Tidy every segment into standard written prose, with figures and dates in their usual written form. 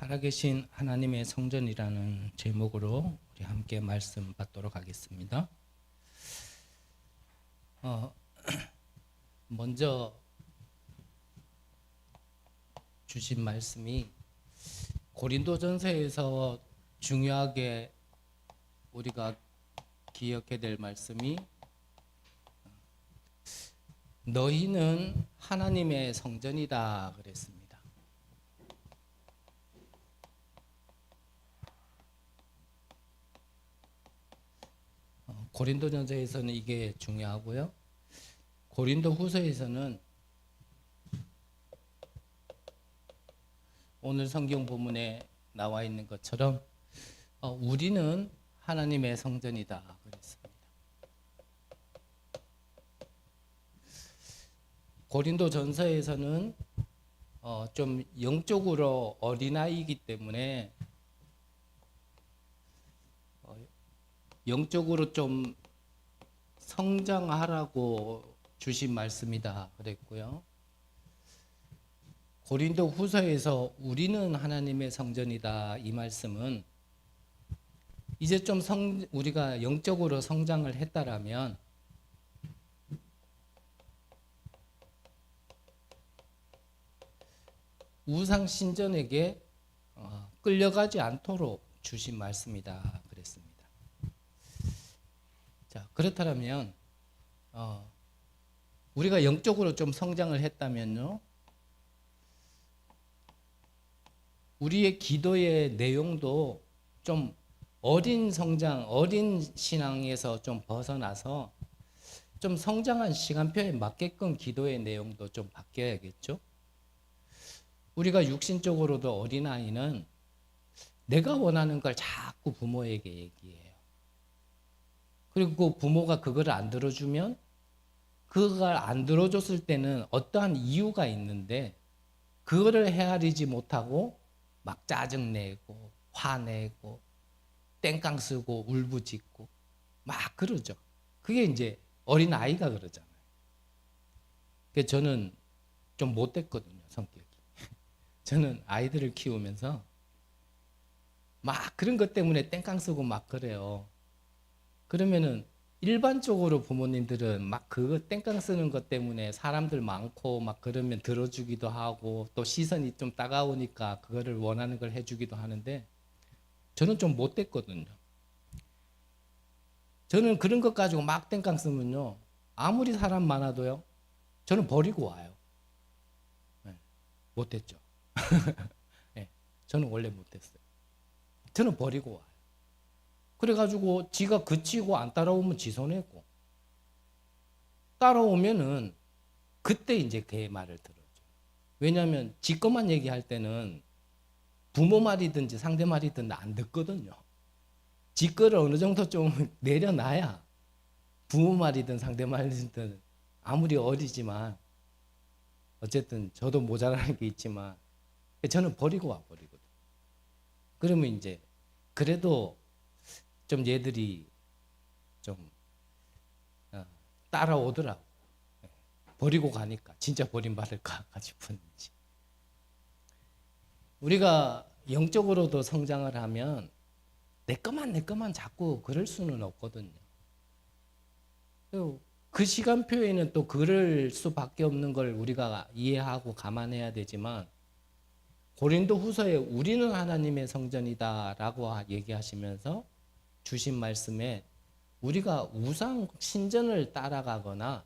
살아계신 하나님의 성전이라는 제목으로 우리 함께 말씀 받도록 하겠습니다. 먼저 주신 말씀이 고린도전서에서 중요하게 우리가 기억해야 될 말씀이 너희는 하나님의 성전이다 그랬습니다. 고린도전서에서는 이게 중요하고요. 고린도후서에서는 오늘 성경 본문에 나와 있는 것처럼 우리는 하나님의 성전이다 그랬습니다. 고린도전서에서는 좀 영적으로 어린아이이기 때문에 영적으로 좀 성장하라고 주신 말씀이다 그랬고요. 고린도 후서에서 우리는 하나님의 성전이다 이 말씀은 이제 좀 우리가 영적으로 성장을 했다라면 우상 신전에게 끌려가지 않도록 주신 말씀이다 그랬습니다. 자, 그렇다면 우리가 영적으로 좀 성장을 했다면요, 우리의 기도의 내용도 좀 어린 성장, 어린 신앙에서 좀 벗어나서 좀 성장한 시간표에 맞게끔 기도의 내용도 좀 바뀌어야겠죠. 우리가 육신적으로도 어린아이는 내가 원하는 걸 자꾸 부모에게 얘기해요. 그리고 부모가 그걸 안 들어주면 그걸 안 들어줬을 때는 어떠한 이유가 있는데 그거를 헤아리지 못하고 막 짜증내고 화내고 땡깡 쓰고 울부짖고 막 그러죠. 그게 이제 어린아이가 그러잖아요. 그래서 저는 좀 못됐거든요, 성격이. 저는 아이들을 키우면서 막 그런 것 때문에 땡깡 쓰고 막 그래요. 그러면은 일반적으로 부모님들은 막 그거 땡깡 쓰는 것 때문에 사람들 많고 막 그러면 들어주기도 하고 또 시선이 좀 따가우니까 그거를 원하는 걸 해주기도 하는데 저는 좀 못됐거든요. 저는 그런 것 가지고 막 땡깡 쓰면요, 아무리 사람 많아도요, 저는 버리고 와요. 네, 못됐죠. 네, 저는 원래 못됐어요. 저는 버리고 와요. 그래가지고 지가 그치고 안 따라오면 지 손해고, 따라오면은 그때 이제 걔 말을 들어줘. 왜냐하면 지 것만 얘기할 때는 부모 말이든지 상대 말이든 안 듣거든요. 지 거를 어느 정도 좀 내려놔야 부모 말이든 상대 말이든 아무리 어리지만 어쨌든 저도 모자라는 게 있지만 저는 버리고 와버리거든. 그러면 이제 그래도 좀 얘들이 좀 따라오더라고. 버리고 가니까 진짜 버림받을까 싶은지. 우리가 영적으로도 성장을 하면 내 것만 자꾸 그럴 수는 없거든요. 그 시간표에는 또 그럴 수밖에 없는 걸 우리가 이해하고 감안해야 되지만 고린도 후서에 우리는 하나님의 성전이다라고 얘기하시면서 주신 말씀에 우리가 우상 신전을 따라가거나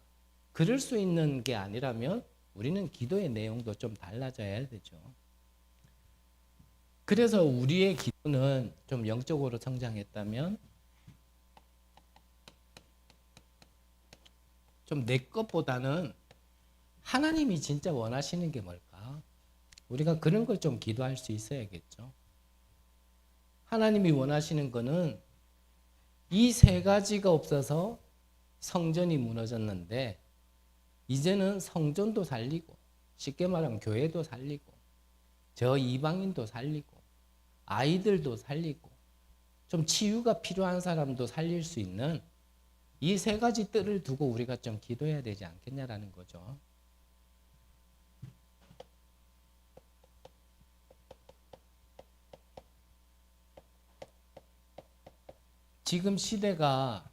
그럴 수 있는 게 아니라면 우리는 기도의 내용도 좀 달라져야 되죠. 그래서 우리의 기도는 좀 영적으로 성장했다면 좀 내 것보다는 하나님이 진짜 원하시는 게 뭘까? 우리가 그런 걸 좀 기도할 수 있어야겠죠. 하나님이 원하시는 거는 이 세 가지가 없어서 성전이 무너졌는데 이제는 성전도 살리고 쉽게 말하면 교회도 살리고 저 이방인도 살리고 아이들도 살리고 좀 치유가 필요한 사람도 살릴 수 있는 이 세 가지 뜰을 두고 우리가 좀 기도해야 되지 않겠냐라는 거죠. 지금 시대가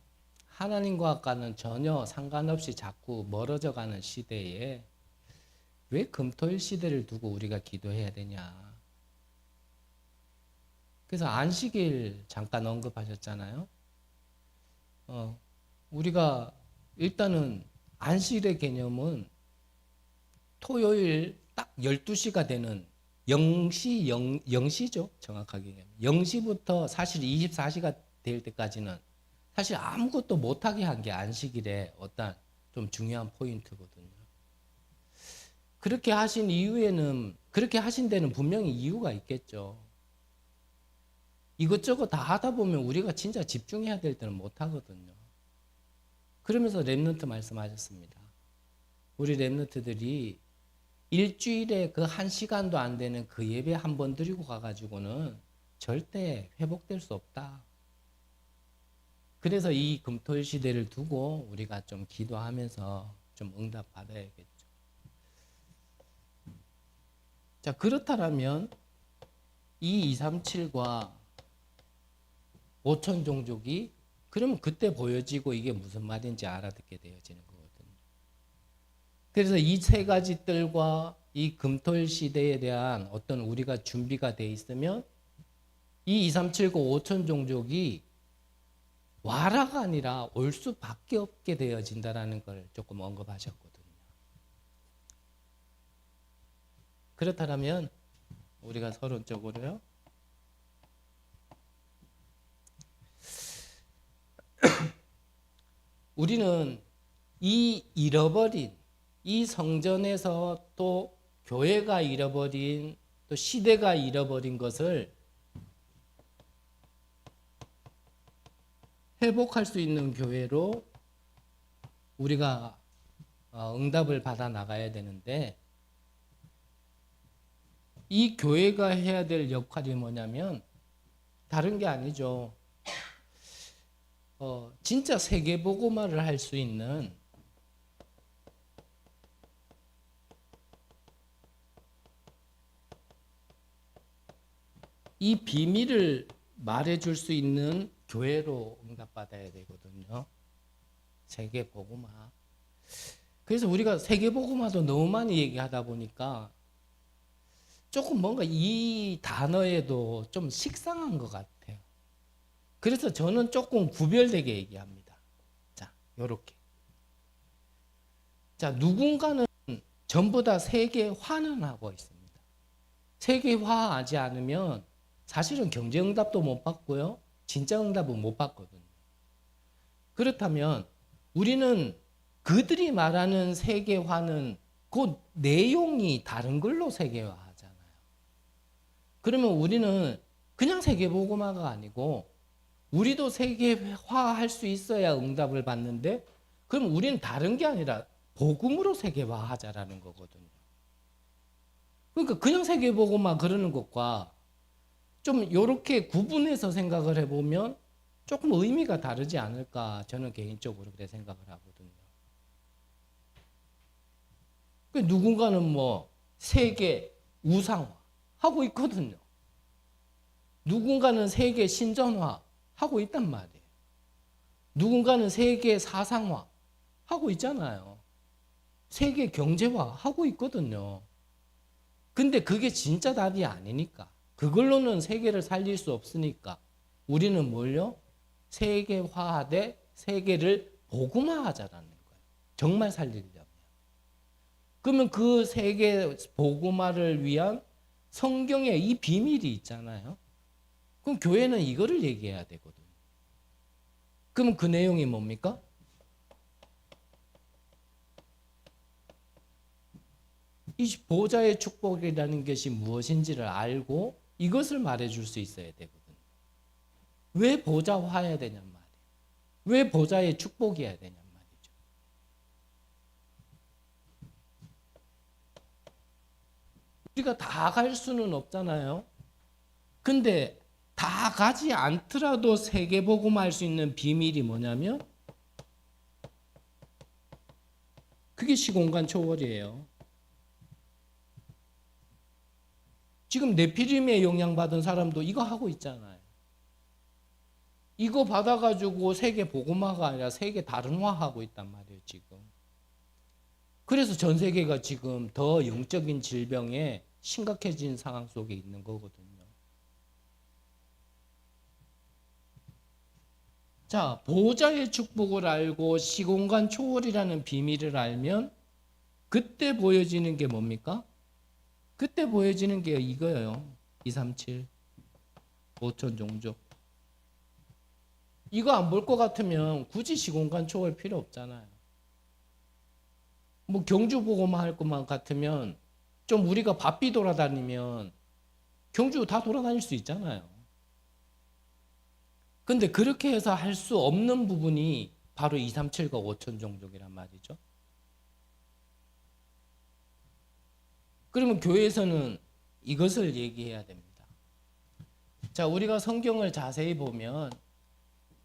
하나님과는 전혀 상관없이 자꾸 멀어져 가는 시대에 왜 금토일 시대를 두고 우리가 기도해야 되냐. 그래서 안식일 잠깐 언급하셨잖아요. 우리가 일단은 안식일의 개념은 토요일 딱 12시가 되는 0시죠. 정확하게. 0시부터 사실 24시가 될 때까지는 사실 아무것도 못하게 한 게 안식일의 어떤 좀 중요한 포인트거든요. 그렇게 하신 이유에는, 그렇게 하신 데는 분명히 이유가 있겠죠. 이것저것 다 하다 보면 우리가 진짜 집중해야 될 때는 못하거든요. 그러면서 랩런트 말씀하셨습니다. 우리 랩런트들이 일주일에 그 1시간도 안 되는 그 예배 한 번 드리고 가가지고는 절대 회복될 수 없다. 그래서 이 금토일 시대를 두고 우리가 좀 기도하면서 좀 응답 받아야겠죠. 자, 그렇다면 이 237과 5천 종족이 그러면 그때 보여지고 이게 무슨 말인지 알아듣게 되어지는 거거든요. 그래서 이 세 가지 뜰과 이 금토일 시대에 대한 어떤 우리가 준비가 돼 있으면 이 2379, 5천 종족이 와라가 아니라 올 수밖에 없게 되어진다라는 걸 조금 언급하셨거든요. 그렇다면 우리가 서론적으로요. 우리는 이 잃어버린 이 성전에서 또 교회가 잃어버린 또 시대가 잃어버린 것을 회복할 수 있는 교회로 우리가 응답을 받아 나가야 되는데 이 교회가 해야 될 역할이 뭐냐면 다른 게 아니죠. 진짜 세계복음화를 할 수 있는 이 비밀을 말해줄 수 있는 교회로 응답받아야 되거든요. 세계복음화. 그래서 우리가 세계복음화도 너무 많이 얘기하다 보니까 조금 뭔가 이 단어에도 좀 식상한 것 같아요. 그래서 저는 조금 구별되게 얘기합니다. 자, 요렇게. 자, 누군가는 전부 다 세계화는 하고 있습니다. 세계화하지 않으면 사실은 경제응답도 못 받고요. 진짜 응답은 못 받거든요. 그렇다면 우리는 그들이 말하는 세계화는 그 내용이 다른 걸로 세계화하잖아요. 그러면 우리는 그냥 세계복음화가 아니고 우리도 세계화할 수 있어야 응답을 받는데 그럼 우리는 다른 게 아니라 복음으로 세계화하자라는 거거든요. 그러니까 그냥 세계복음화 그러는 것과 좀 이렇게 구분해서 생각을 해보면 조금 의미가 다르지 않을까 저는 개인적으로 그렇게 생각을 하거든요. 누군가는 뭐 세계 우상화 하고 있거든요. 누군가는 세계 신전화 하고 있단 말이에요. 누군가는 세계 사상화 하고 있잖아요. 세계 경제화 하고 있거든요. 근데 그게 진짜 답이 아니니까. 그걸로는 세계를 살릴 수 없으니까 우리는 뭘요? 세계화하되 세계를 복음화하자라는 거예요. 정말 살리려면. 그러면 그 세계 복음화를 위한 성경에 이 비밀이 있잖아요. 그럼 교회는 이거를 얘기해야 되거든요. 그럼 그 내용이 뭡니까? 이 보좌의 축복이라는 것이 무엇인지를 알고 이것을 말해줄 수 있어야 되거든요. 왜 보좌화해야 되냔 말이에요. 왜 보좌의 축복이어야 되냔 말이죠. 우리가 다 갈 수는 없잖아요. 근데 다 가지 않더라도 세계복음할 수 있는 비밀이 뭐냐면 그게 시공간 초월이에요. 지금 네피림에 영향받은 사람도 이거 하고 있잖아요. 이거 받아가지고 세계 복음화가 아니라 세계 다른화하고 있단 말이에요, 지금. 그래서 전 세계가 지금 더 영적인 질병에 심각해진 상황 속에 있는 거거든요. 자, 보호자의 축복을 알고 시공간 초월이라는 비밀을 알면 그때 보여지는 게 뭡니까? 그때 보여지는 게 이거예요. 237, 5천 종족. 이거 안 볼 것 같으면 굳이 시공간 초월 필요 없잖아요. 뭐 경주 보고만 할 것만 같으면 좀 우리가 바삐 돌아다니면 경주 다 돌아다닐 수 있잖아요. 근데 그렇게 해서 할 수 없는 부분이 바로 237과 5천 종족이란 말이죠. 그러면 교회에서는 이것을 얘기해야 됩니다. 자, 우리가 성경을 자세히 보면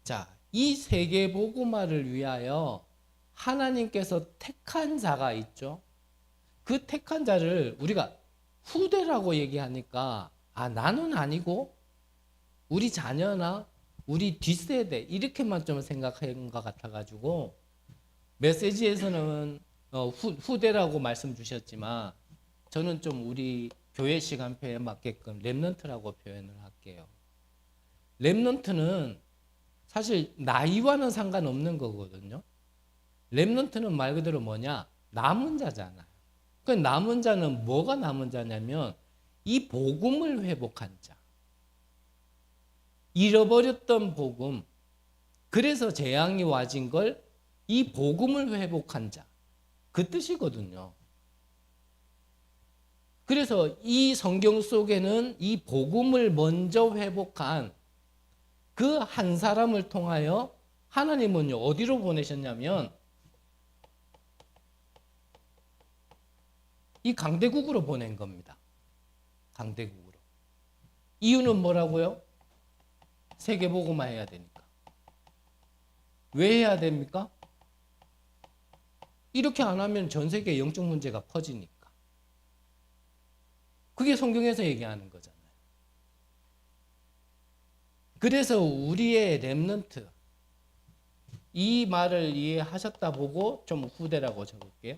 자, 이 세계 복음화를 위하여 하나님께서 택한 자가 있죠. 그 택한 자를 우리가 후대라고 얘기하니까 나는 아니고 우리 자녀나 우리 뒷세대 이렇게만 좀 생각한 것 같아가지고 메시지에서는 후대라고 말씀 주셨지만 저는 좀 우리 교회 시간표에 맞게끔 렘넌트라고 표현을 할게요. 렘넌트는 사실 나이와는 상관없는 거거든요. 렘넌트는 말 그대로 뭐냐? 남은 자잖아요. 그 남은 자는 뭐가 남은 자냐면 이 복음을 회복한 자. 잃어버렸던 복음. 그래서 재앙이 와진 걸 이 복음을 회복한 자. 그 뜻이거든요. 그래서 이 성경 속에는 이 복음을 먼저 회복한 그 한 사람을 통하여 하나님은요, 어디로 보내셨냐면 이 강대국으로 보낸 겁니다. 강대국으로. 이유는 뭐라고요? 세계복음화 해야 되니까. 왜 해야 됩니까? 이렇게 안 하면 전 세계 영적 문제가 커지니까. 그게 성경에서 얘기하는 거잖아요. 그래서 우리의 렘넌트, 이 말을 이해하셨다 보고 좀 후대라고 적을게요.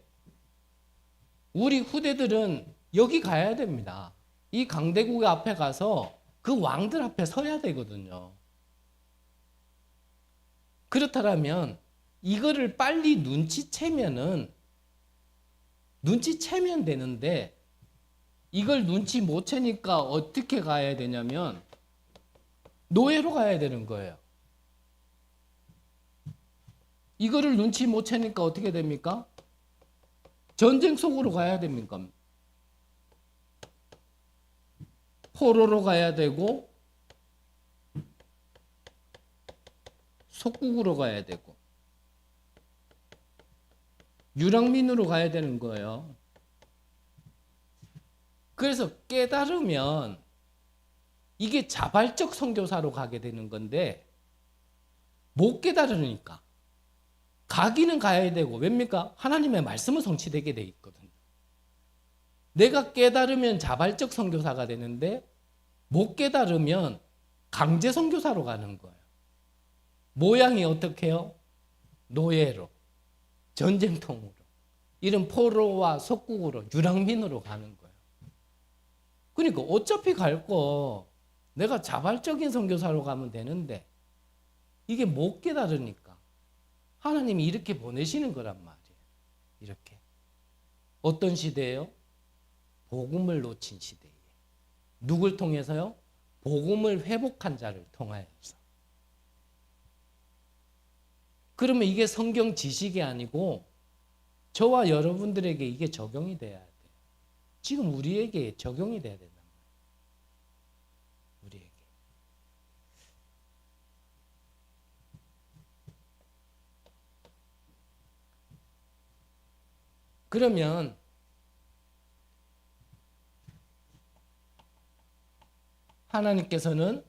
우리 후대들은 여기 가야 됩니다. 이 강대국 앞에 가서 그 왕들 앞에 서야 되거든요. 그렇다면 이거를 빨리 눈치채면 되는데 이걸 눈치 못 채니까 어떻게 가야 되냐면 노예로 가야 되는 거예요. 이거를 눈치 못 채니까 어떻게 됩니까? 전쟁 속으로 가야 됩니까? 포로로 가야 되고 속국으로 가야 되고 유랑민으로 가야 되는 거예요. 그래서 깨달으면 이게 자발적 선교사로 가게 되는 건데 못 깨달으니까 가기는 가야 되고 왜입니까? 하나님의 말씀은 성취되게 돼 있거든요. 내가 깨달으면 자발적 선교사가 되는데 못 깨달으면 강제 선교사로 가는 거예요. 모양이 어떻게 해요? 노예로, 전쟁통으로, 이런 포로와 속국으로, 유랑민으로 가는 거예요. 그러니까 어차피 갈 거 내가 자발적인 선교사로 가면 되는데 이게 못 깨달으니까 하나님이 이렇게 보내시는 거란 말이에요. 이렇게. 어떤 시대예요? 복음을 놓친 시대에. 누굴 통해서요? 복음을 회복한 자를 통하여서. 그러면 이게 성경 지식이 아니고 저와 여러분들에게 이게 적용이 돼야 돼요. 지금 우리에게 적용이 돼야 된단 말이에요. 우리에게. 그러면 하나님께서는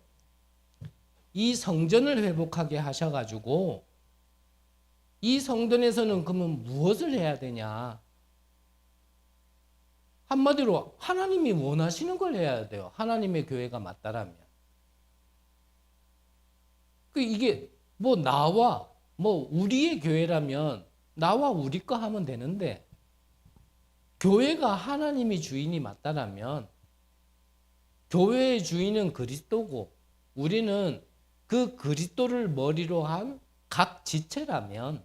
이 성전을 회복하게 하셔가지고 이 성전에서는 그러면 무엇을 해야 되냐? 한마디로 하나님이 원하시는 걸 해야 돼요. 하나님의 교회가 맞다라면. 이게 뭐 나와 뭐 우리의 교회라면 나와 우리 거 하면 되는데, 교회가 하나님이 주인이 맞다라면 교회의 주인은 그리스도고 우리는 그 그리스도를 머리로 한 각 지체라면,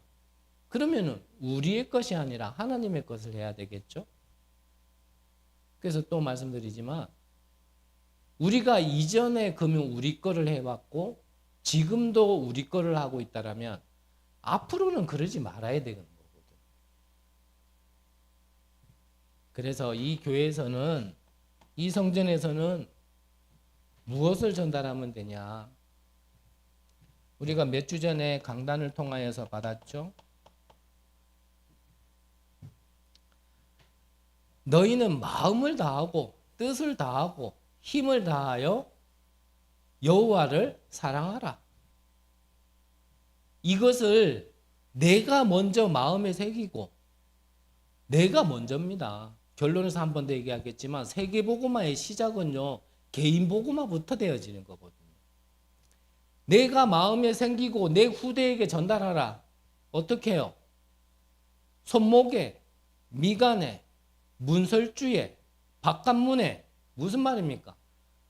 그러면은 우리의 것이 아니라 하나님의 것을 해야 되겠죠. 그래서 또 말씀드리지만, 우리가 이전에 그러면 우리 거를 해왔고 지금도 우리 거를 하고 있다라면 앞으로는 그러지 말아야 되는 거거든. 그래서 이 교회에서는, 이 성전에서는 무엇을 전달하면 되냐? 우리가 몇 주 전에 강단을 통하여서 받았죠. 너희는 마음을 다하고 뜻을 다하고 힘을 다하여 여호와를 사랑하라. 이것을 내가 먼저 마음에 새기고, 내가 먼저입니다. 결론에서 한 번 더 얘기하겠지만 세계복음화의 시작은요, 개인 복음화부터 되어지는 거거든요. 내가 마음에 생기고 내 후대에게 전달하라. 어떻게 해요? 손목에, 미간에, 문설주에, 바깥문에. 무슨 말입니까?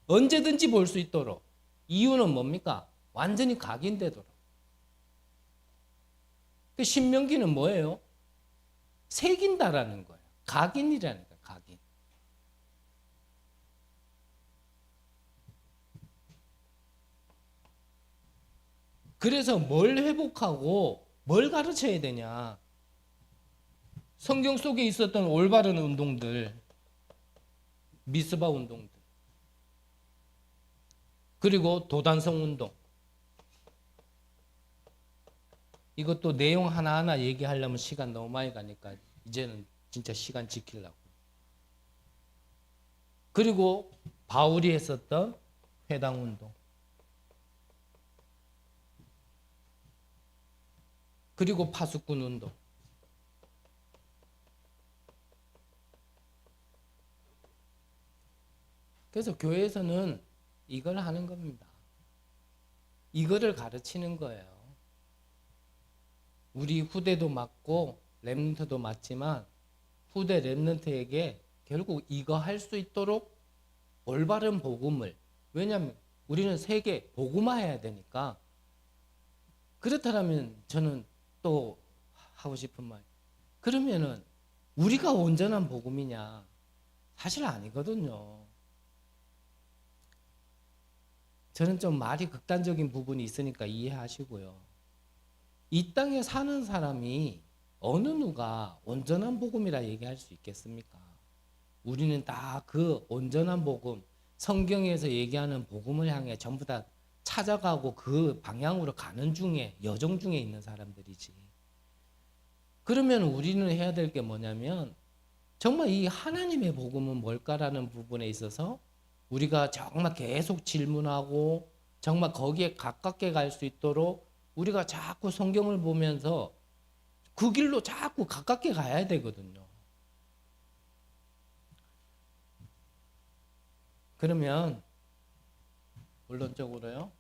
언제든지 볼 수 있도록. 이유는 뭡니까? 완전히 각인되도록. 그 신명기는 뭐예요? 새긴다라는 거예요. 각인이라는 거예요. 각인. 그래서 뭘 회복하고 뭘 가르쳐야 되냐? 성경 속에 있었던 올바른 운동들, 미스바 운동들, 그리고 도단성 운동. 이것도 내용 하나하나 얘기하려면 시간 너무 많이 가니까 이제는 진짜 시간 지키려고. 그리고 바울이 했었던 회당 운동. 그리고 파수꾼 운동. 그래서 교회에서는 이걸 하는 겁니다. 이거를 가르치는 거예요. 우리 후대도 맞고 렘넌트도 맞지만 후대 렘넌트에게 결국 이거 할 수 있도록 올바른 복음을, 왜냐하면 우리는 세계 복음화해야 되니까. 그렇다면 저는 또 하고 싶은 말, 그러면은 우리가 온전한 복음이냐? 사실 아니거든요. 저는 좀 말이 극단적인 부분이 있으니까 이해하시고요. 이 땅에 사는 사람이 어느 누가 온전한 복음이라 얘기할 수 있겠습니까? 우리는 다 그 온전한 복음, 성경에서 얘기하는 복음을 향해 전부 다 찾아가고 그 방향으로 가는 중에, 여정 중에 있는 사람들이지. 그러면 우리는 해야 될 게 뭐냐면, 정말 이 하나님의 복음은 뭘까라는 부분에 있어서 우리가 정말 계속 질문하고 정말 거기에 가깝게 갈 수 있도록 우리가 자꾸 성경을 보면서 그 길로 자꾸 가깝게 가야 되거든요. 그러면 본론적으로요,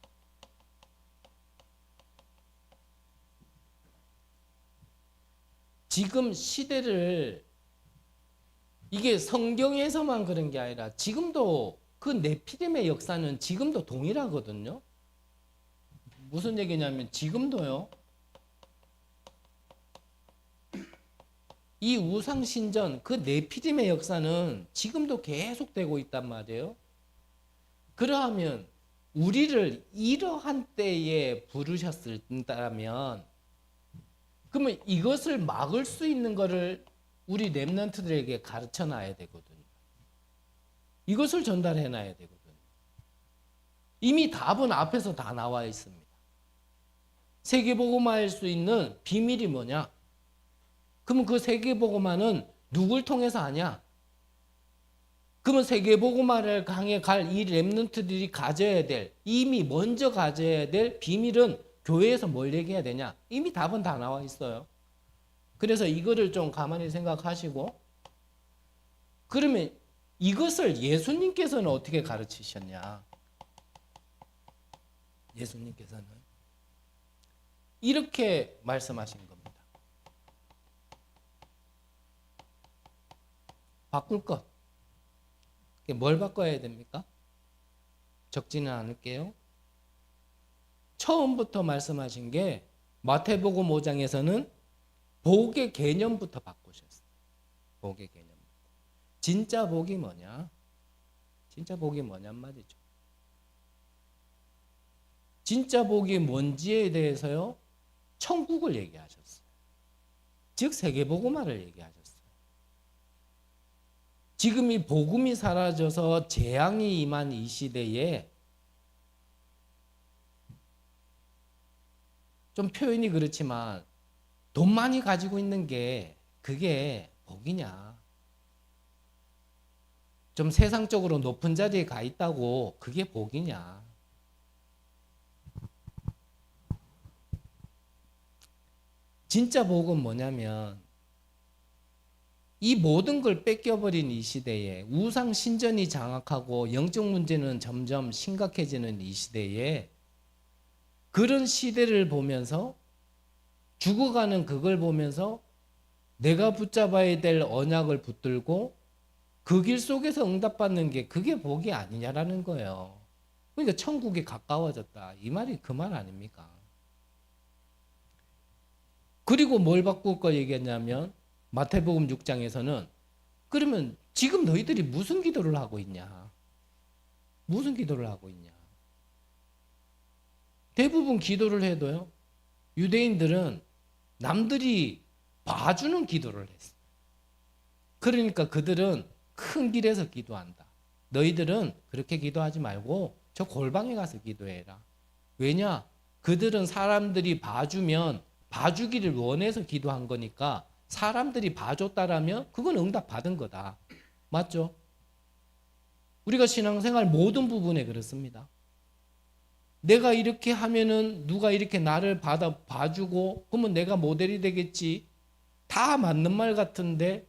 지금 시대를, 이게 성경에서만 그런 게 아니라 지금도 그 네피림의 역사는 지금도 동일하거든요. 무슨 얘기냐면 지금도요, 이 우상신전, 그 네피림의 역사는 지금도 계속되고 있단 말이에요. 그러하면 우리를 이러한 때에 부르셨다면, 그러면 이것을 막을 수 있는 거를 우리 렘넌트들에게 가르쳐 놔야 되거든요. 이것을 전달해 놔야 되거든요. 이미 답은 앞에서 다 나와 있습니다. 세계복음화할 수 있는 비밀이 뭐냐? 그러면 그 세계복음화는 누굴 통해서 하냐? 그러면 세계복음화를 강해 갈 이 렘넌트들이 가져야 될, 이미 먼저 가져야 될 비밀은 교회에서 뭘 얘기해야 되냐? 이미 답은 다 나와 있어요. 그래서 이거를 좀 가만히 생각하시고, 그러면 이것을 예수님께서는 어떻게 가르치셨냐? 예수님께서는 이렇게 말씀하신 겁니다. 바꿀 것. 뭘 바꿔야 됩니까? 적지는 않을게요. 처음부터 말씀하신 게 마태복음 5장에서는 복의 개념부터 바꾸셨어요. 복의 개념. 진짜 복이 뭐냐? 진짜 복이 뭐냔 말이죠. 진짜 복이 뭔지에 대해서요, 천국을 얘기하셨어요. 즉 세계복음화를 얘기하셨어요. 지금 이 복음이 사라져서 재앙이 임한 이 시대에 좀 표현이 그렇지만 돈 많이 가지고 있는 게 그게 복이냐? 좀 세상적으로 높은 자리에 가 있다고 그게 복이냐? 진짜 복은 뭐냐면 이 모든 걸 뺏겨버린 이 시대에 우상 신전이 장악하고 영적 문제는 점점 심각해지는 이 시대에 그런 시대를 보면서 죽어가는 그걸 보면서 내가 붙잡아야 될 언약을 붙들고 그 길 속에서 응답받는 게 그게 복이 아니냐라는 거예요. 그러니까 천국이 가까워졌다. 이 말이 그 말 아닙니까? 그리고 뭘 바꿀 거 얘기했냐면 마태복음 6장에서는 그러면 지금 너희들이 무슨 기도를 하고 있냐? 무슨 기도를 하고 있냐? 대부분 기도를 해도요. 유대인들은 남들이 봐주는 기도를 했어요. 그러니까 그들은 큰 길에서 기도한다. 너희들은 그렇게 기도하지 말고 저 골방에 가서 기도해라. 왜냐? 그들은 사람들이 봐주면 봐주기를 원해서 기도한 거니까 사람들이 봐줬다라면 그건 응답 받은 거다. 맞죠? 우리가 신앙생활 모든 부분에 그렇습니다. 내가 이렇게 하면은 누가 이렇게 나를 봐주고 그러면 내가 모델이 되겠지. 다 맞는 말 같은데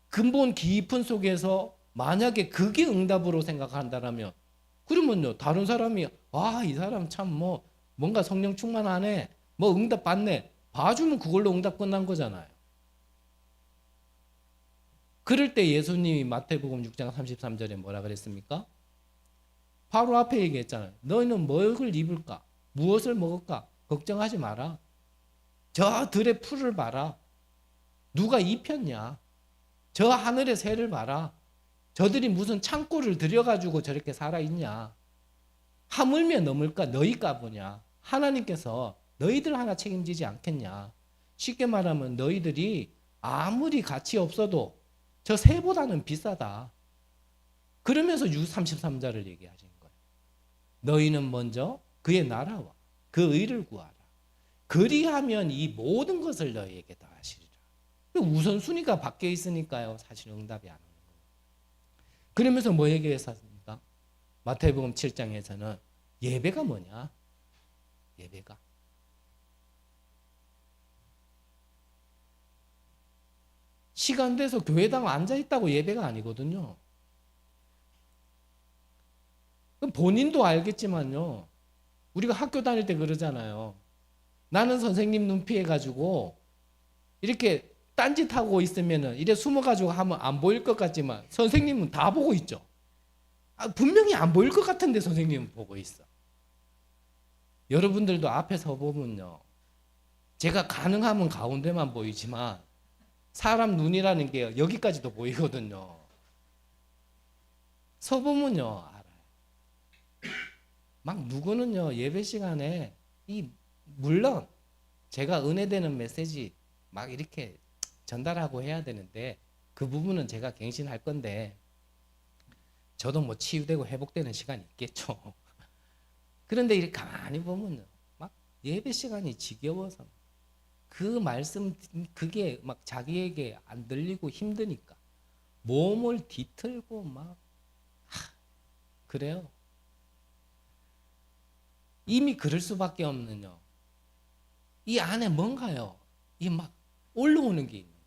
근본 깊은 속에서 만약에 그게 응답으로 생각한다라면 그러면요 다른 사람이 와 이 사람 참 뭐 뭔가 성령 충만하네 뭐 응답 받네 봐주면 그걸로 응답 끝난 거잖아요. 그럴 때 예수님이 마태복음 6장 33절에 뭐라 그랬습니까? 바로 앞에 얘기했잖아요. 너희는 무엇을 입을까? 무엇을 먹을까? 걱정하지 마라. 저 들의 풀을 봐라. 누가 입혔냐? 저 하늘의 새를 봐라. 저들이 무슨 창고를 들여가지고 저렇게 살아있냐? 하물며 넘을까? 너희가 보냐? 하나님께서 너희들 하나 책임지지 않겠냐? 쉽게 말하면 너희들이 아무리 가치 없어도 저 새보다는 비싸다. 그러면서 33절을 얘기하신 거예요. 너희는 먼저 그의 나라와 그 의를 구하라. 그리하면 이 모든 것을 너희에게 다 하시리라. 우선순위가 바뀌어 있으니까요. 사실 응답이 안 오는 거예요. 그러면서 뭐 얘기했습니까? 마태복음 7장에서는 예배가 뭐냐? 예배가. 시간 돼서 교회당 앉아있다고 예배가 아니거든요. 본인도 알겠지만요. 우리가 학교 다닐 때 그러잖아요. 나는 선생님 눈 피해가지고 이렇게 딴짓하고 있으면은 이래 숨어가지고 하면 안 보일 것 같지만 선생님은 다 보고 있죠. 분명히 안 보일 것 같은데 선생님은 보고 있어. 여러분들도 앞에 서 보면요. 제가 가능하면 가운데만 보이지만 사람 눈이라는 게 여기까지도 보이거든요. 서 보면요 알아요. 막 누구는요 예배 시간에 물론 제가 은혜되는 메시지 막 이렇게 전달하고 해야 되는데 그 부분은 제가 갱신할 건데 저도 뭐 치유되고 회복되는 시간이 있겠죠. 그런데 이렇게 가만히 보면요 막 예배 시간이 지겨워서 그 말씀 그게 막 자기에게 안 들리고 힘드니까 몸을 뒤틀고 막 그래요. 이미 그럴 수밖에 없는요. 이 안에 뭔가요? 이 막 올라오는 게 있는 거예요.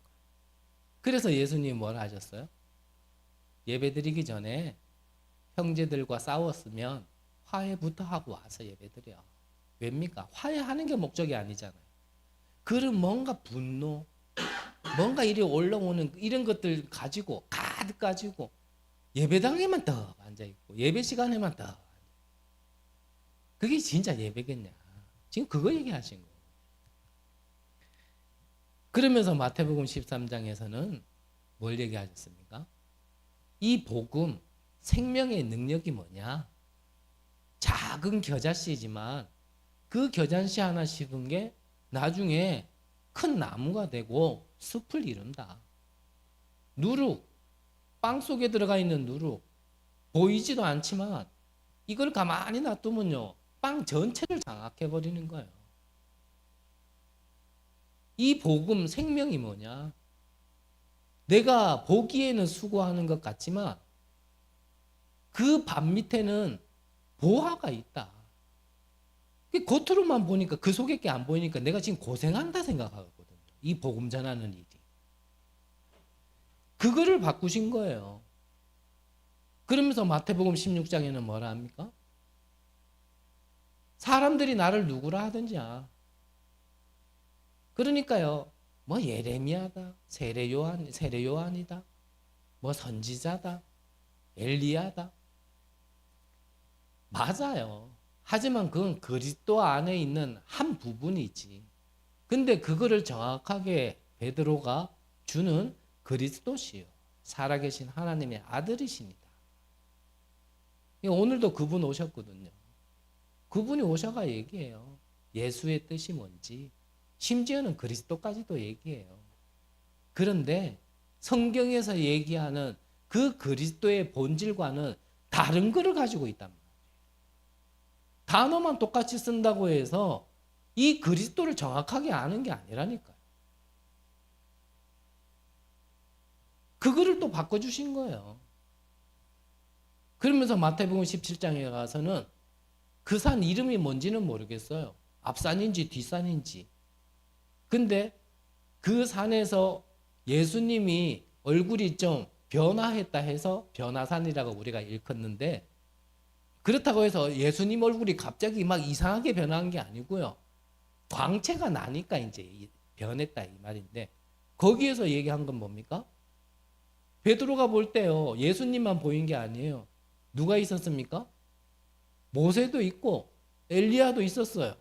그래서 예수님이 뭐라 하셨어요? 예배드리기 전에 형제들과 싸웠으면 화해부터 하고 와서 예배드려. 왜입니까? 화해하는 게 목적이 아니잖아요. 그런 뭔가 분노, 뭔가 이리 올라오는 이런 것들 가지고 가득 가지고 예배당에만 더 앉아있고 예배 시간에만 더 그게 진짜 예배겠냐. 지금 그거 얘기하신 거예요. 그러면서 마태복음 13장에서는 뭘 얘기하셨습니까? 이 복음, 생명의 능력이 뭐냐? 작은 겨자씨지만 그 겨자씨 하나 씹은 게 나중에 큰 나무가 되고 숲을 이룬다. 누룩, 빵 속에 들어가 있는 누룩, 보이지도 않지만 이걸 가만히 놔두면요, 빵 전체를 장악해버리는 거예요. 이 복음 생명이 뭐냐? 내가 보기에는 수고하는 것 같지만 그 밥 밑에는 보화가 있다. 겉으로만 보니까 그 속에 게 안 보이니까 내가 지금 고생한다 생각하거든요. 이 복음 전하는 일이. 그거를 바꾸신 거예요. 그러면서 마태복음 16장에는 뭐라 합니까? 사람들이 나를 누구라 하든지야. 그러니까요. 뭐 예레미야다, 세례요한이다, 뭐 선지자다, 엘리야다. 맞아요. 하지만 그건 그리스도 안에 있는 한 부분이지. 근데 그거를 정확하게 베드로가 주는 그리스도시요. 살아계신 하나님의 아들이십니다. 오늘도 그분 오셨거든요. 그분이 오셔가 얘기해요. 예수의 뜻이 뭔지. 심지어는 그리스도까지도 얘기해요. 그런데 성경에서 얘기하는 그 그리스도의 본질과는 다른 거를 가지고 있단 말이에요. 단어만 똑같이 쓴다고 해서 이 그리스도를 정확하게 아는 게 아니라니까요. 그거를 또 바꿔주신 거예요. 그러면서 마태복음 17장에 가서는 그 산 이름이 뭔지는 모르겠어요. 앞산인지 뒷산인지. 근데 그 산에서 예수님이 얼굴이 좀 변화했다 해서 변화산이라고 우리가 일컫는데, 그렇다고 해서 예수님 얼굴이 갑자기 막 이상하게 변한 게 아니고요. 광채가 나니까 이제 변했다 이 말인데, 거기에서 얘기한 건 뭡니까? 베드로가 볼 때요, 예수님만 보인 게 아니에요. 누가 있었습니까? 모세도 있고 엘리야도 있었어요.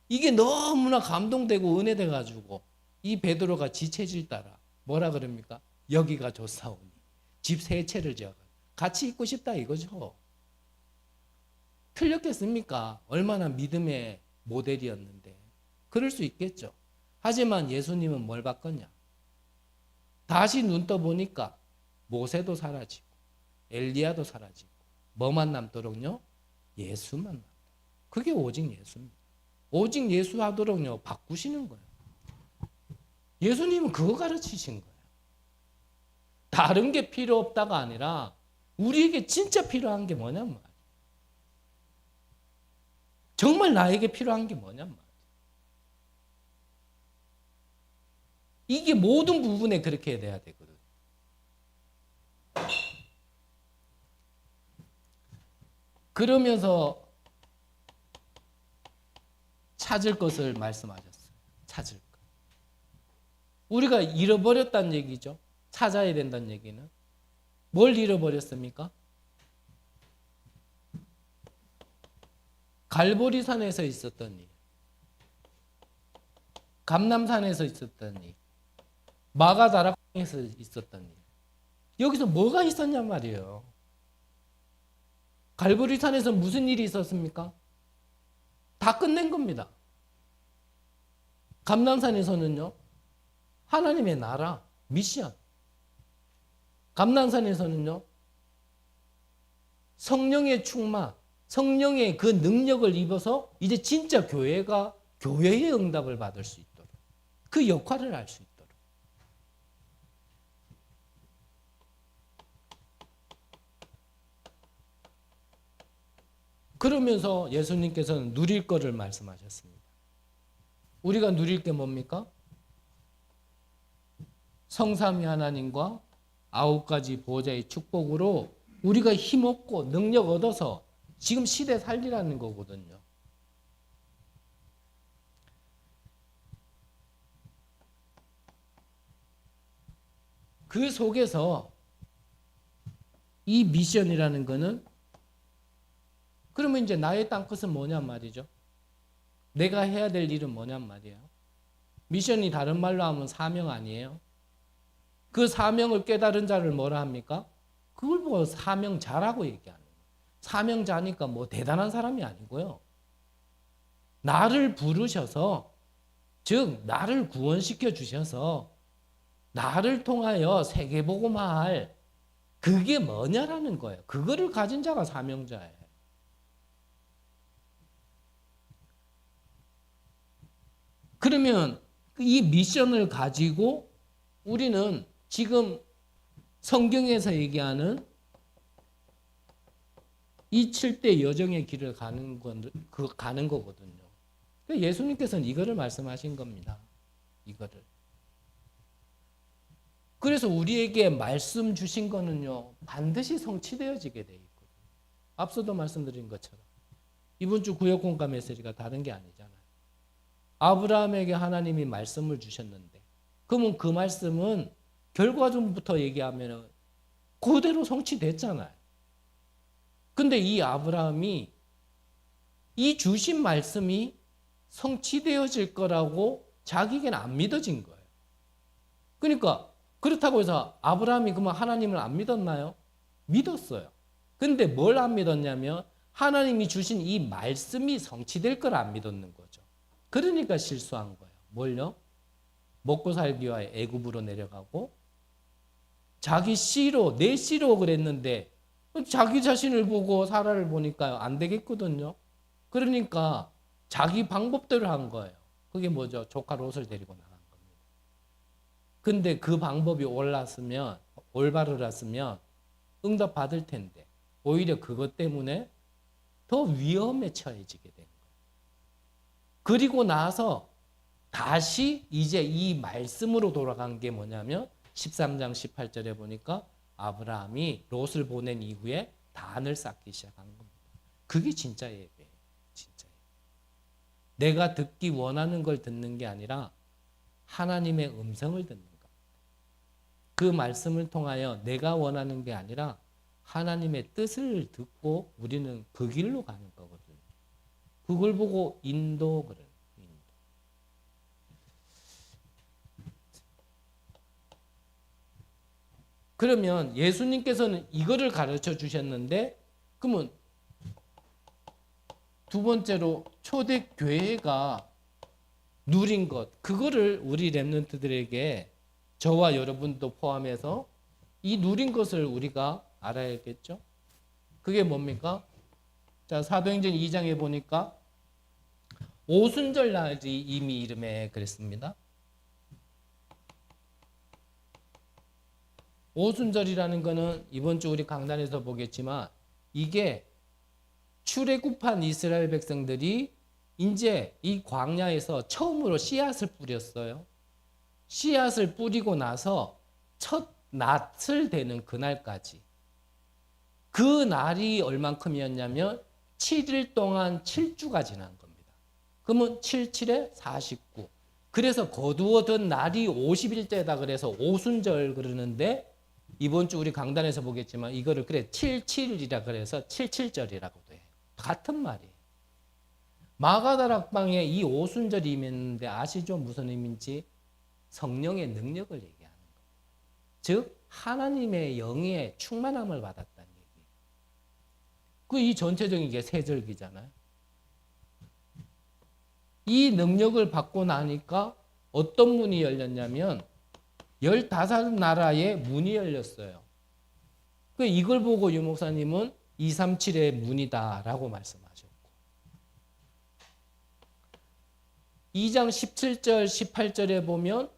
이게 너무나 감동되고 은혜돼 가지고 이 베드로가 지체질 따라 뭐라 그럽니까? 여기가 좋사오니 집 세 채를 지어 같이 있고 싶다 이거죠. 틀렸겠습니까? 얼마나 믿음의 모델이었는데. 그럴 수 있겠죠. 하지만 예수님은 뭘 바꿨냐? 다시 눈 떠보니까 모세도 사라지고 엘리야도 사라지고 뭐만 남도록요? 예수만 남도록. 그게 오직 예수입니다. 오직 예수 하도록요 바꾸시는 거예요. 예수님은 그거 가르치신 거예요. 다른 게 필요 없다가 아니라 우리에게 진짜 필요한 게 뭐냔 말이에요. 정말 나에게 필요한 게 뭐냔 말이에요. 이게 모든 부분에 그렇게 돼야 되거든. 그러면서 찾을 것을 말씀하셨어요. 찾을 것. 우리가 잃어버렸다는 얘기죠. 찾아야 된다는 얘기는. 뭘 잃어버렸습니까? 갈보리산에서 있었던 일, 감람산에서 있었던 일, 마가다락방에서 있었던 일. 여기서 뭐가 있었냔 말이에요. 갈보리산에서 무슨 일이 있었습니까? 다 끝낸 겁니다. 감람산에서는요, 하나님의 나라, 미션. 감람산에서는요, 성령의 충만, 성령의 그 능력을 입어서 이제 진짜 교회가 교회의 응답을 받을 수 있도록, 그 역할을 할 수 있도록. 그러면서 예수님께서는 누릴 거를 말씀하셨습니다. 우리가 누릴 게 뭡니까? 성삼위 하나님과 9가지 보호자의 축복으로 우리가 힘없고 능력 얻어서 지금 시대 살리라는 거거든요. 그 속에서 이 미션이라는 거는 그러면 이제 나의 땅끝은 뭐냔 말이죠. 내가 해야 될 일은 뭐냔 말이에요. 미션이 다른 말로 하면 사명 아니에요. 그 사명을 깨달은 자를 뭐라 합니까? 그걸 보고 사명자라고 얘기하는 거예요. 사명자니까 뭐 대단한 사람이 아니고요. 나를 부르셔서, 즉 나를 구원시켜 주셔서 나를 통하여 세계복음화할 그게 뭐냐라는 거예요. 그거를 가진 자가 사명자예요. 그러면 이 미션을 가지고 우리는 지금 성경에서 얘기하는 이 7대 여정의 길을 가는 거거든요. 예수님께서는 이거를 말씀하신 겁니다. 이거를. 그래서 우리에게 말씀 주신 거는요, 반드시 성취되어지게 돼 있거든요. 앞서도 말씀드린 것처럼 이번 주 구역공감 메시지가 다른 게 아니잖아요. 아브라함에게 하나님이 말씀을 주셨는데, 그러면 그 말씀은 결과론부터 얘기하면 그대로 성취됐잖아요. 근데 이 아브라함이 이 주신 말씀이 성취되어질 거라고 자기에게는 안 믿어진 거예요. 그러니까 그렇다고 해서 아브라함이 그러면 하나님을 안 믿었나요? 믿었어요. 근데 뭘 안 믿었냐면 하나님이 주신 이 말씀이 성취될 걸 안 믿었는 거죠. 그러니까 실수한 거예요. 뭘요? 먹고 살기 위하여 애굽으로 내려가고 자기 씨로, 내 씨로 그랬는데 자기 자신을 보고 사라를 보니까요, 안 되겠거든요. 그러니까 자기 방법대로 한 거예요. 그게 뭐죠? 조카 롯을 데리고 나간 겁니다. 근데 그 방법이 올바르았으면 응답 받을 텐데 오히려 그것 때문에 더 위험에 처해지게 된 거예요. 그리고 나서 다시 이제 이 말씀으로 돌아간 게 뭐냐면 13장 18절에 보니까 아브라함이 롯을 보낸 이후에 단을 쌓기 시작한 겁니다. 그게 진짜 예배예요. 진짜 예배. 내가 듣기 원하는 걸 듣는 게 아니라 하나님의 음성을 듣는 것. 그 말씀을 통하여 내가 원하는 게 아니라 하나님의 뜻을 듣고 우리는 그 길로 가는 거거든요. 그걸 보고 인도 그래요. 그러면 예수님께서는 이거를 가르쳐 주셨는데, 그러면 두 번째로 초대교회가 누린 것, 그거를 우리 렘넌트들에게, 저와 여러분도 포함해서 이 누린 것을 우리가 알아야겠죠. 그게 뭡니까? 자, 사도행전 2장에 보니까 오순절 날이 이미 이름에 그랬습니다. 오순절이라는 거는 이번 주 우리 강단에서 보겠지만 이게 출애굽한 이스라엘 백성들이 이제 이 광야에서 처음으로 씨앗을 뿌렸어요. 씨앗을 뿌리고 나서 첫 낫을 되는 그날까지, 그 날이 얼만큼이었냐면 7일 동안 7주가 지난 겁니다. 그러면 7, 7에 49. 그래서 거두어든 날이 50일째다 그래서 오순절 그러는데, 이번 주 우리 강단에서 보겠지만 이거를 그래 77이라 그래서 77절이라고도 해요. 같은 말이에요. 마가다락방에 이 오순절이 있는데 아시죠? 무슨 의미인지? 성령의 능력을 얘기하는 겁니다. 즉 하나님의 영의 충만함을 받았다는 얘기예요. 이 전체적인 게 세절기잖아요. 이 능력을 받고 나니까 어떤 문이 열렸냐면 15나라의 문이 열렸어요. 이걸 보고 유 목사님은 237의 문이다라고 말씀하셨고, 2장 17절 18절에 보면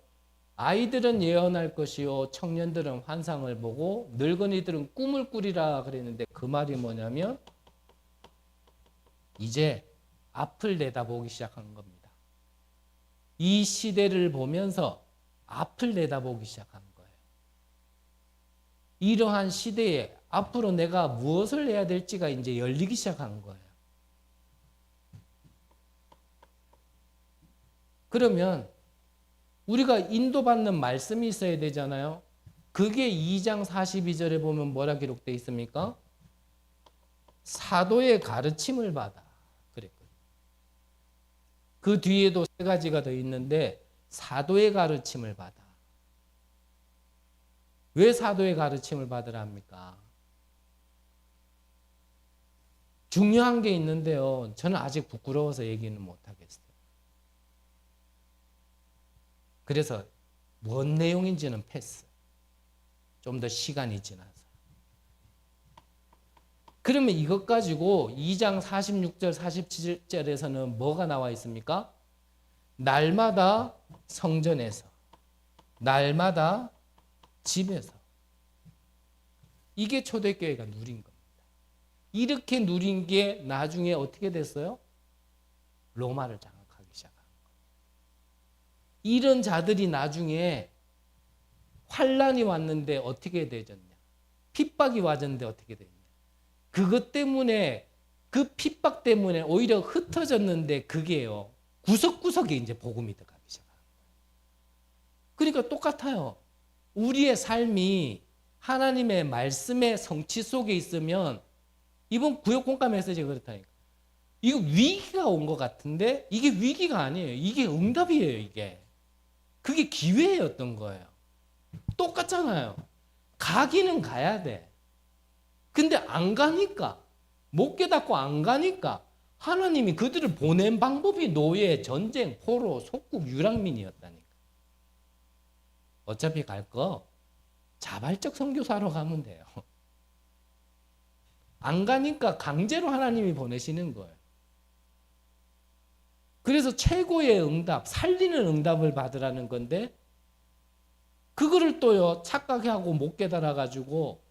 아이들은 예언할 것이요 청년들은 환상을 보고 늙은이들은 꿈을 꾸리라 그랬는데, 그 말이 뭐냐면 이제 앞을 내다보기 시작한 겁니다. 이 시대를 보면서 앞을 내다보기 시작한 거예요. 이러한 시대에 앞으로 내가 무엇을 해야 될지가 이제 열리기 시작한 거예요. 그러면 우리가 인도받는 말씀이 있어야 되잖아요. 그게 2장 42절에 보면 뭐라 기록되어 있습니까? 사도의 가르침을 받아. 그랬거든요. 그 뒤에도 세 가지가 더 있는데 사도의 가르침을 받아. 왜 사도의 가르침을 받으라 합니까? 중요한 게 있는데요. 저는 아직 부끄러워서 얘기는 못하겠어요. 그래서 뭔 내용인지는 패스. 좀 더 시간이 지나서. 그러면 이것 가지고 2장 46절 47절에서는 뭐가 나와 있습니까? 날마다 성전에서, 날마다 집에서. 이게 초대교회가 누린 겁니다. 이렇게 누린 게 나중에 어떻게 됐어요? 로마를 장악하기 시작한 거예요. 이런 자들이 나중에 환란이 왔는데 어떻게 되졌냐? 핍박이 왔는데 어떻게 됐냐? 그것 때문에, 그 핍박 때문에 오히려 흩어졌는데 그게요, 구석구석에 이제 복음이 들어가기 시작하는 거예요. 그러니까 똑같아요. 우리의 삶이 하나님의 말씀의 성취 속에 있으면, 이번 구역 공감 메시지가 그렇다니까. 이거 위기가 온 것 같은데 이게 위기가 아니에요. 이게 응답이에요. 이게. 그게 기회였던 거예요. 똑같잖아요. 가기는 가야 돼. 근데 안 가니까, 못 깨닫고 안 가니까 하나님이 그들을 보낸 방법이 노예, 전쟁, 포로, 속국, 유랑민이었다니까. 어차피 갈 거 자발적 선교사로 가면 돼요. 안 가니까 강제로 하나님이 보내시는 거예요. 그래서 최고의 응답, 살리는 응답을 받으라는 건데, 그거를 또요 착각하고 못 깨달아가지고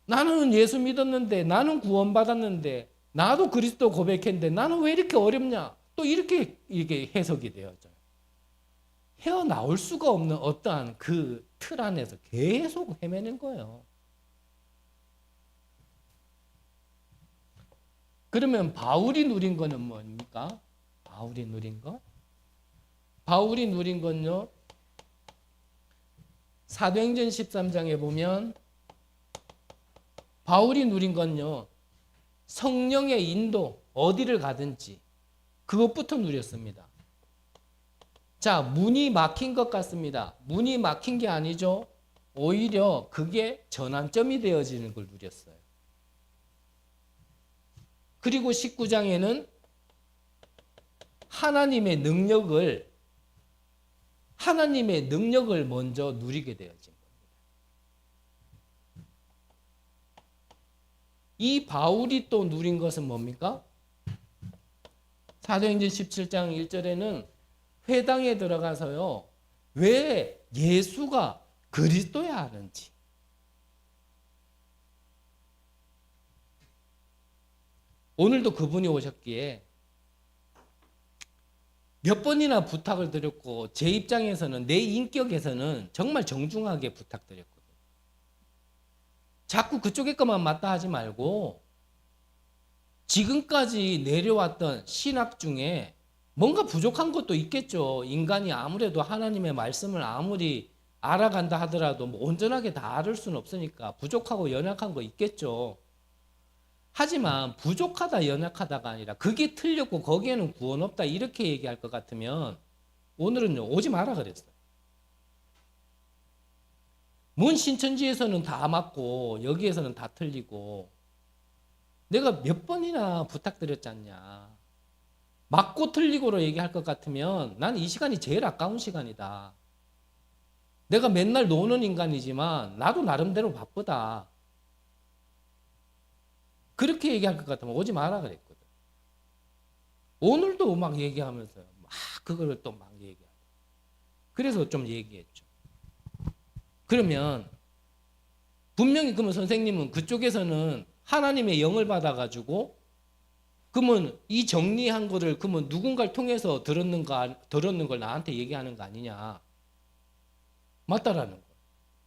나는 예수 믿었는데, 나는 구원받았는데, 나도 그리스도 고백했는데 나는 왜 이렇게 어렵냐, 또 이렇게 해석이 되어져요. 헤어나올 수가 없는 어떠한 그 틀 안에서 계속 헤매는 거예요. 그러면 바울이 누린 거는 뭡니까? 바울이 누린 거? 바울이 누린 건요, 사도행전 13장에 보면 바울이 누린 건요, 성령의 인도, 어디를 가든지 그것부터 누렸습니다. 자, 문이 막힌 것 같습니다. 문이 막힌 게 아니죠. 오히려 그게 전환점이 되어지는 걸 누렸어요. 그리고 19장에는 하나님의 능력을 먼저 누리게 되어진 겁니다. 이 바울이 또 누린 것은 뭡니까? 사도행전 17장 1절에는 회당에 들어가서요, 왜 예수가 그리스도야 하는지, 오늘도 그분이 오셨기에 몇 번이나 부탁을 드렸고, 제 입장에서는, 내 인격에서는 정말 정중하게 부탁드렸거든요. 자꾸 그쪽에 것만 맞다 하지 말고 지금까지 내려왔던 신학 중에 뭔가 부족한 것도 있겠죠. 인간이 아무래도 하나님의 말씀을 아무리 알아간다 하더라도 뭐 온전하게 다 알을 수는 없으니까 부족하고 연약한 거 있겠죠. 하지만 부족하다 연약하다가 아니라 그게 틀렸고 거기에는 구원 없다 이렇게 얘기할 것 같으면 오늘은요 오지 마라 그랬어요. 뭔 신천지에서는 다 맞고 여기에서는 다 틀리고, 내가 몇 번이나 부탁드렸지 않냐. 맞고 틀리고로 얘기할 것 같으면 난 이 시간이 제일 아까운 시간이다. 내가 맨날 노는 인간이지만 나도 나름대로 바쁘다. 그렇게 얘기할 것 같으면 오지 마라 그랬거든. 오늘도 막 얘기하면서 막 그거를 또 막 얘기하고. 그래서 좀 얘기했죠. 그러면 분명히 그러면 선생님은 그쪽에서는 하나님의 영을 받아가지고 그러면 이 정리한 거를 그러면 누군가를 통해서 들었는 걸 나한테 얘기하는 거 아니냐. 맞다라는 거예요.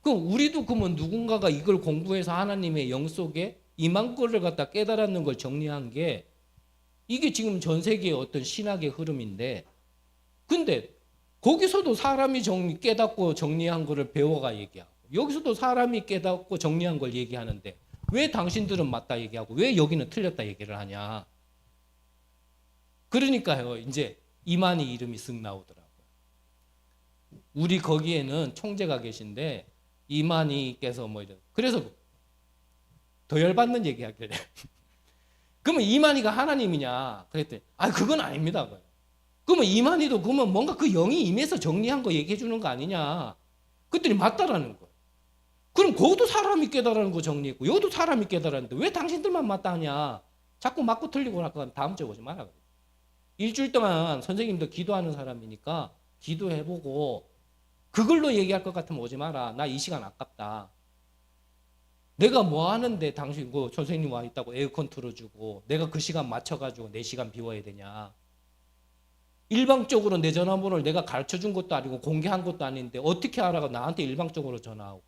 그럼 우리도 그러면 누군가가 이걸 공부해서 하나님의 영 속에 임한 거를 갖다 깨달았는 걸 정리한 게 이게 지금 전 세계의 어떤 신학의 흐름인데, 근데 거기서도 사람이 깨닫고 정리한 거를 배워가 얘기하고 여기서도 사람이 깨닫고 정리한 걸 얘기하는데 왜 당신들은 맞다 얘기하고 왜 여기는 틀렸다 얘기를 하냐. 그러니까요. 이제 이만희 이름이 쓱 나오더라고요. 우리 거기에는 총재가 계신데 이만희께서 뭐 이런 그래서 더 열받는 얘기하길래 그러면 이만희가 하나님이냐 그랬더니 그건 아닙니다. 그러면 이만희도 그러면 뭔가 그 영이 임해서 정리한 거 얘기해 주는 거 아니냐. 그랬더니 맞다라는 거예요. 그럼 거기도 사람이 깨달은 거 정리했고 여기도 사람이 깨달았는데 왜 당신들만 맞다 하냐. 자꾸 맞고 틀리고 할 거면 다음 주에 오지 마라. 일주일 동안 선생님도 기도하는 사람이니까 기도해보고 그걸로 얘기할 것 같으면 오지 마라. 나 이 시간 아깝다. 내가 뭐 하는데 당신 그 선생님 와 있다고 에어컨 틀어주고 내가 그 시간 맞춰가지고 내 시간 비워야 되냐. 일방적으로 내 전화번호를 내가 가르쳐준 것도 아니고 공개한 것도 아닌데 어떻게 알아가 나한테 일방적으로 전화하고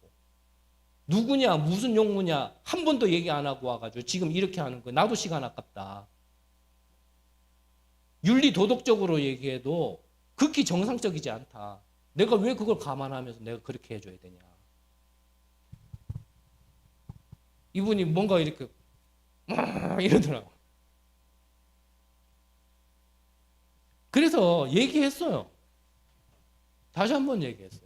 누구냐 무슨 용무냐 한 번도 얘기 안 하고 와가지고 지금 이렇게 하는 거야. 나도 시간 아깝다. 윤리 도덕적으로 얘기해도 극히 정상적이지 않다. 내가 왜 그걸 감안하면서 내가 그렇게 해줘야 되냐. 이분이 뭔가 이렇게 이러더라고. 그래서 얘기했어요. 다시 한번 얘기했어요.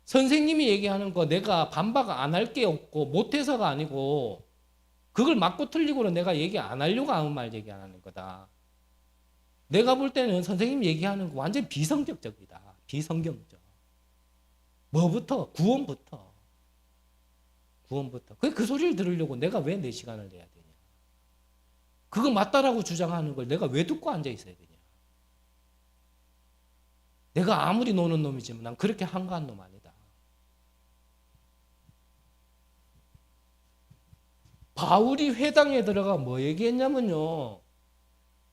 선생님이 얘기하는 거 내가 반박 안 할 게 없고 못해서가 아니고 그걸 맞고 틀리고는 내가 얘기 안 하려고 아무 말 얘기 안 하는 거다. 내가 볼 때는 선생님 얘기하는 거 완전 비성격적이다. 비성경적. 뭐부터? 구원부터. 그 소리를 들으려고 내가 왜 내 시간을 내야 되냐. 그거 맞다라고 주장하는 걸 내가 왜 듣고 앉아 있어야 되냐. 내가 아무리 노는 놈이지만 난 그렇게 한가한 놈 아니다. 바울이 회당에 들어가 뭐 얘기했냐면요.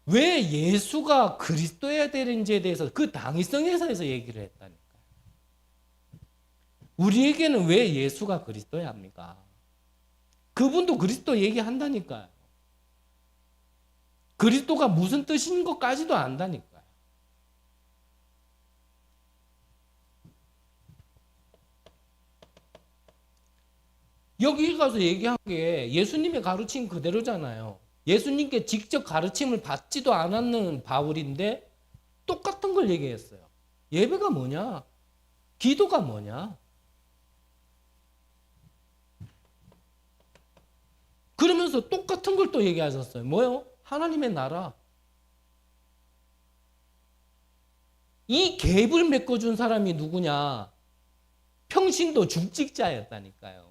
왜 예수가 그리스도여야 되는지에 대해서 그 당위성에서 얘기를 했다니까요. 우리에게는 왜 예수가 그리스도여야 합니까? 그분도 그리스도 얘기한다니까요. 그리스도가 무슨 뜻인 것까지도 안다니까요. 여기 가서 얘기한 게 예수님의 가르침 그대로잖아요. 예수님께 직접 가르침을 받지도 않았는 바울인데 똑같은 걸 얘기했어요. 예배가 뭐냐? 기도가 뭐냐? 그러면서 똑같은 걸 또 얘기하셨어요. 뭐요? 하나님의 나라. 이 갭을 메꿔준 사람이 누구냐? 평신도 중직자였다니까요.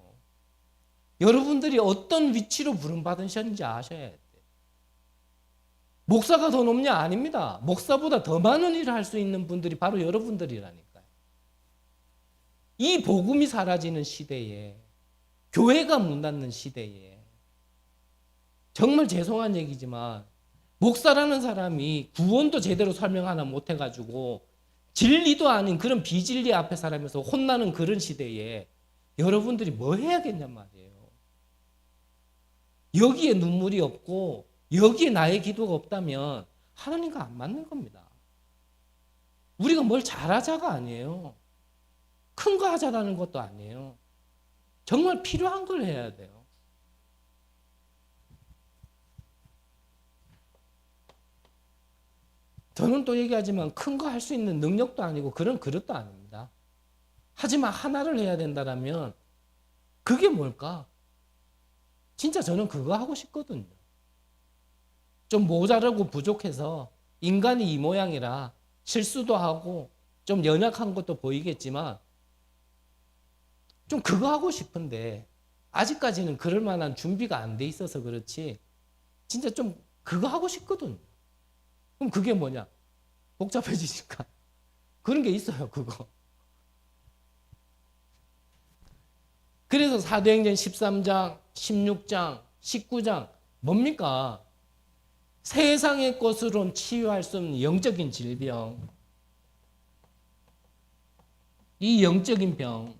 여러분들이 어떤 위치로 부름받으셨는지 아셔야 돼요. 목사가 더 높냐? 아닙니다. 목사보다 더 많은 일을 할 수 있는 분들이 바로 여러분들이라니까요. 이 복음이 사라지는 시대에, 교회가 문 닫는 시대에, 정말 죄송한 얘기지만 목사라는 사람이 구원도 제대로 설명 하나 못해가지고 진리도 아닌 그런 비진리 앞에 살면서 혼나는 그런 시대에 여러분들이 뭐 해야겠냔 말이에요. 여기에 눈물이 없고 여기에 나의 기도가 없다면 하나님과 안 맞는 겁니다. 우리가 뭘 잘하자가 아니에요. 큰 거 하자라는 것도 아니에요. 정말 필요한 걸 해야 돼요. 저는 또 얘기하지만 큰 거 할 수 있는 능력도 아니고 그런 그릇도 아닙니다. 하지만 하나를 해야 된다면 그게 뭘까? 진짜 저는 그거 하고 싶거든요. 좀 모자라고 부족해서 인간이 이 모양이라 실수도 하고 좀 연약한 것도 보이겠지만 좀 그거 하고 싶은데 아직까지는 그럴 만한 준비가 안 돼 있어서 그렇지 진짜 좀 그거 하고 싶거든요. 그럼 그게 뭐냐? 복잡해지니까. 그런 게 있어요, 그거. 그래서 사도행전 13장, 16장, 19장 뭡니까? 세상의 것으로는 치유할 수 없는 영적인 질병. 이 영적인 병.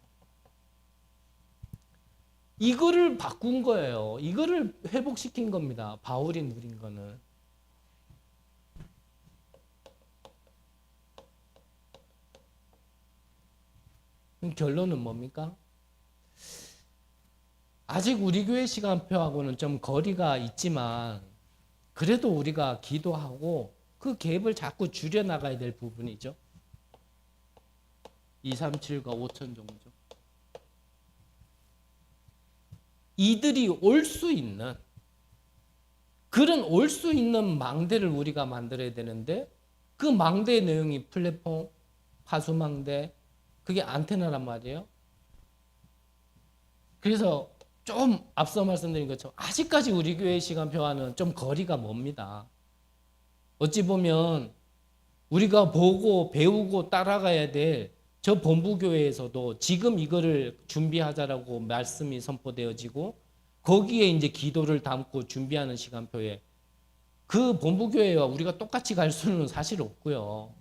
이거를 바꾼 거예요. 이거를 회복시킨 겁니다. 바울이 누린 거는. 결론은 뭡니까? 아직 우리 교회 시간표하고는 좀 거리가 있지만 그래도 우리가 기도하고 그 갭을 자꾸 줄여 나가야 될 부분이죠. 237과 5천 정도. 이들이 올 수 있는 그런 올 수 있는 망대를 우리가 만들어야 되는데 그 망대의 내용이 플랫폼, 파수망대, 그게 안테나란 말이에요. 그래서 좀 앞서 말씀드린 것처럼 아직까지 우리 교회 시간표와는 좀 거리가 멉니다. 어찌 보면 우리가 보고 배우고 따라가야 될 저 본부교회에서도 지금 이거를 준비하자라고 말씀이 선포되어지고 거기에 이제 기도를 담고 준비하는 시간표에 그 본부교회와 우리가 똑같이 갈 수는 사실 없고요.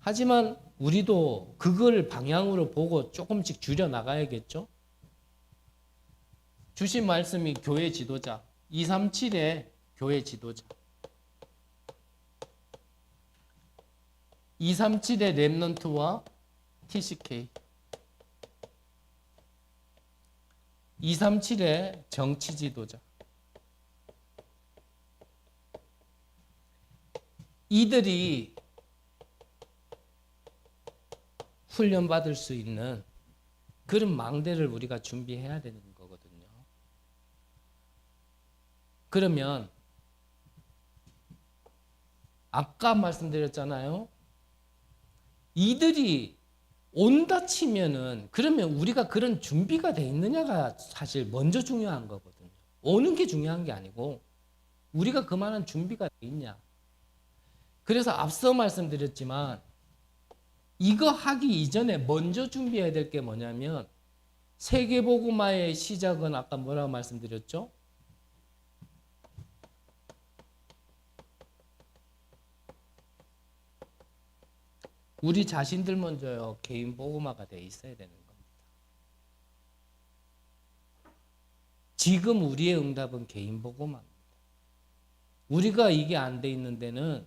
하지만 우리도 그걸 방향으로 보고 조금씩 줄여 나가야겠죠. 주신 말씀이 교회 지도자 237의 교회 지도자 237의 렘넌트와 TCK 237의 정치 지도자 이들이 훈련받을 수 있는 그런 망대를 우리가 준비해야 되는 거거든요. 그러면 아까 말씀드렸잖아요. 이들이 온다 치면은 그러면 우리가 그런 준비가 돼 있느냐가 사실 먼저 중요한 거거든요. 오는 게 중요한 게 아니고 우리가 그만한 준비가 돼 있냐. 그래서 앞서 말씀드렸지만 이거 하기 이전에 먼저 준비해야 될 게 뭐냐면 세계복음화의 시작은 아까 뭐라고 말씀드렸죠? 우리 자신들 먼저요 개인 복음화가 돼 있어야 되는 겁니다. 지금 우리의 응답은 개인 복음화입니다. 우리가 이게 안 돼 있는 데는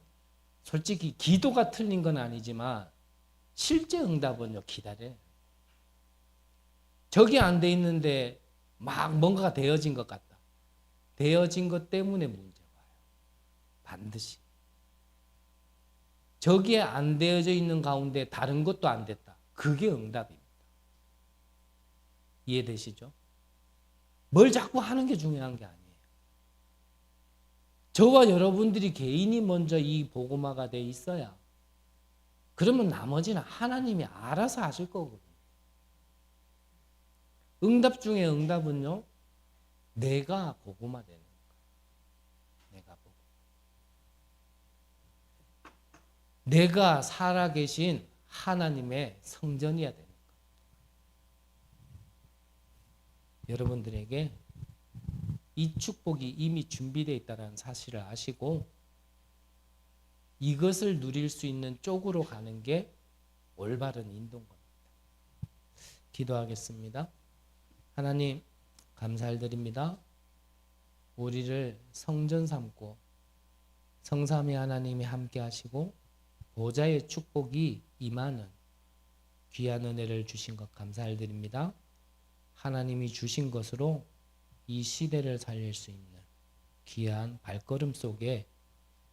솔직히 기도가 틀린 건 아니지만 실제 응답은요 기다려요. 저기 안 돼 있는데 막 뭔가가 되어진 것 같다. 되어진 것 때문에 문제가 와요. 반드시. 저기에 안 되어져 있는 가운데 다른 것도 안 됐다. 그게 응답입니다. 이해되시죠? 뭘 자꾸 하는 게 중요한 게 아니에요. 저와 여러분들이 개인이 먼저 이 복음화가 돼 있어야 그러면 나머지는 하나님이 알아서 하실 거거든요. 응답 중에 응답은요. 내가 복음화 되는 거예요. 내가 복음. 내가 살아계신 하나님의 성전이어야 되는 거예요. 여러분들에게 이 축복이 이미 준비되어 있다는 사실을 아시고 이것을 누릴 수 있는 쪽으로 가는 게 올바른 인도인 겁니다. 기도하겠습니다. 하나님 감사드립니다. 우리를 성전 삼고 성삼위 하나님이 함께 하시고 보좌의 축복이 임하는 귀한 은혜를 주신 것 감사드립니다. 하나님이 주신 것으로 이 시대를 살릴 수 있는 귀한 발걸음 속에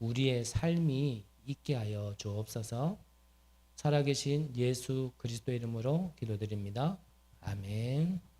우리의 삶이 있게 하여 주옵소서. 살아계신 예수 그리스도의 이름으로 기도드립니다. 아멘.